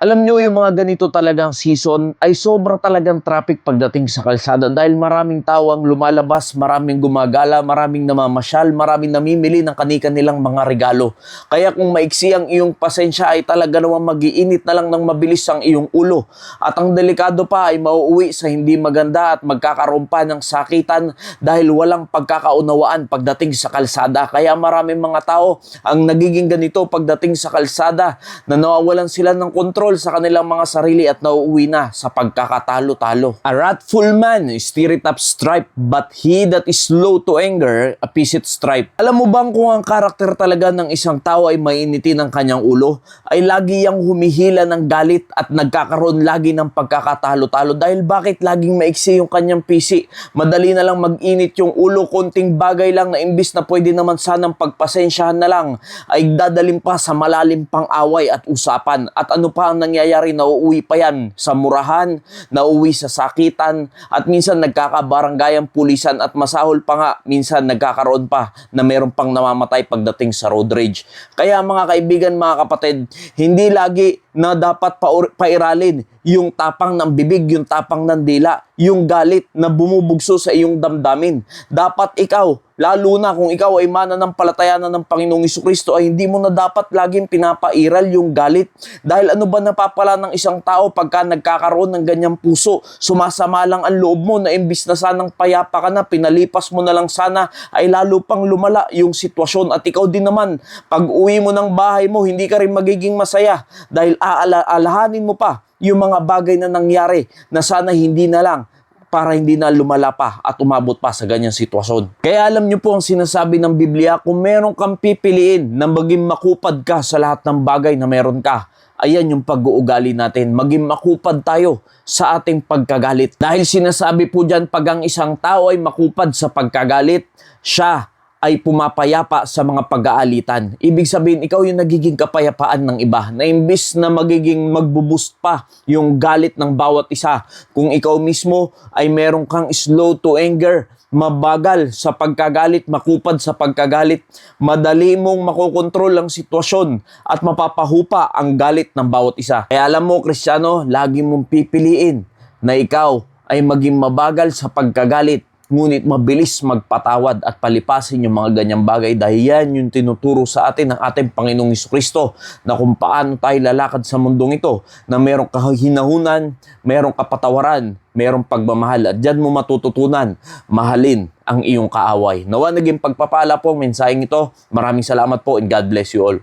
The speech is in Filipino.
Alam nyo, yung mga ganito talagang season ay sobra talagang traffic pagdating sa kalsada dahil maraming tao ang lumalabas, maraming gumagala, maraming namamasyal, maraming namimili ng kani-kanilang mga regalo. Kaya kung maiksi ang iyong pasensya ay talaga naman mag-iinit na lang ng mabilis ang iyong ulo. At ang delikado pa ay mauuwi sa hindi maganda at magkakaroon pa ng sakitan dahil walang pagkakaunawaan pagdating sa kalsada. Kaya maraming mga tao ang nagiging ganito pagdating sa kalsada na nawawalan sila ng kontrol sa kanilang mga sarili at nauuwi na sa pagkakatalo-talo. A wrathful man stirreth up strife, but he that is slow to anger appeaseth strife. Alam mo bang kung ang karakter talaga ng isang tao ay mainitin ang kanyang ulo, ay lagi yang humihila ng galit at nagkakaroon lagi ng pagkakatalo-talo dahil bakit laging maiksi yung kanyang pisi? Madali na lang mag-init yung ulo, konting bagay lang na imbis na pwede naman sanang pagpasensyahan na lang, ay dadalim pa sa malalim pang away at usapan. At ano pa ang nangyayari, nauuwi pa yan sa murahan, nauuwi sa sakitan, at minsan nagkakabaranggayan pulisan at masahol pa nga, minsan nagkakaroon pa na meron pang namamatay pagdating sa road rage. Kaya mga kaibigan, mga kapatid, hindi lagi na dapat pairalin yung tapang ng bibig, yung tapang ng dila, yung galit na bumubugso sa iyong damdamin. Dapat ikaw, lalo na kung ikaw ay mananampalataya na ng Panginoong Jesucristo, ay hindi mo na dapat laging pinapairal yung galit. Dahil ano ba napapala ng isang tao pagka nagkakaroon ng ganyang puso? Sumasama lang ang loob mo na imbis na sanang payapa ka na, pinalipas mo na lang sana, ay lalo pang lumala yung sitwasyon. At ikaw din naman, pag uwi mo ng bahay mo, hindi ka rin magiging masaya dahil aalahanin mo pa yung mga bagay na nangyari na sana hindi na lang, para hindi na lumala pa at umabot pa sa ganyang sitwasyon. Kaya alam niyo po ang sinasabi ng Biblia, kung meron kang pipiliin na maging makupad ka sa lahat ng bagay na meron ka, ayan yung pag-uugali natin. Maging makupad tayo sa ating pagkagalit. Dahil sinasabi po dyan, pag ang isang tao ay makupad sa pagkagalit, siya ay pumapayapa sa mga pag-aalitan. Ibig sabihin, ikaw yung nagiging kapayapaan ng iba, na imbis na magiging magbuboost pa yung galit ng bawat isa, kung ikaw mismo ay meron kang slow to anger, mabagal sa pagkagalit, makupad sa pagkagalit, madali mong makokontrol ang sitwasyon at mapapahupa ang galit ng bawat isa. Kaya alam mo, Kristiyano, lagi mong pipiliin na ikaw ay maging mabagal sa pagkagalit, ngunit mabilis magpatawad at palipasin yung mga ganyang bagay dahil yan yung tinuturo sa atin ng ating Panginoong Jesucristo na kung paano tayo lalakad sa mundong ito na merong kahinahunan, merong kapatawaran, merong pagmamahal at dyan mo matututunan mahalin ang iyong kaaway. Nawa naging pagpapala po ang mensaheng ito. Maraming salamat po and God bless you all.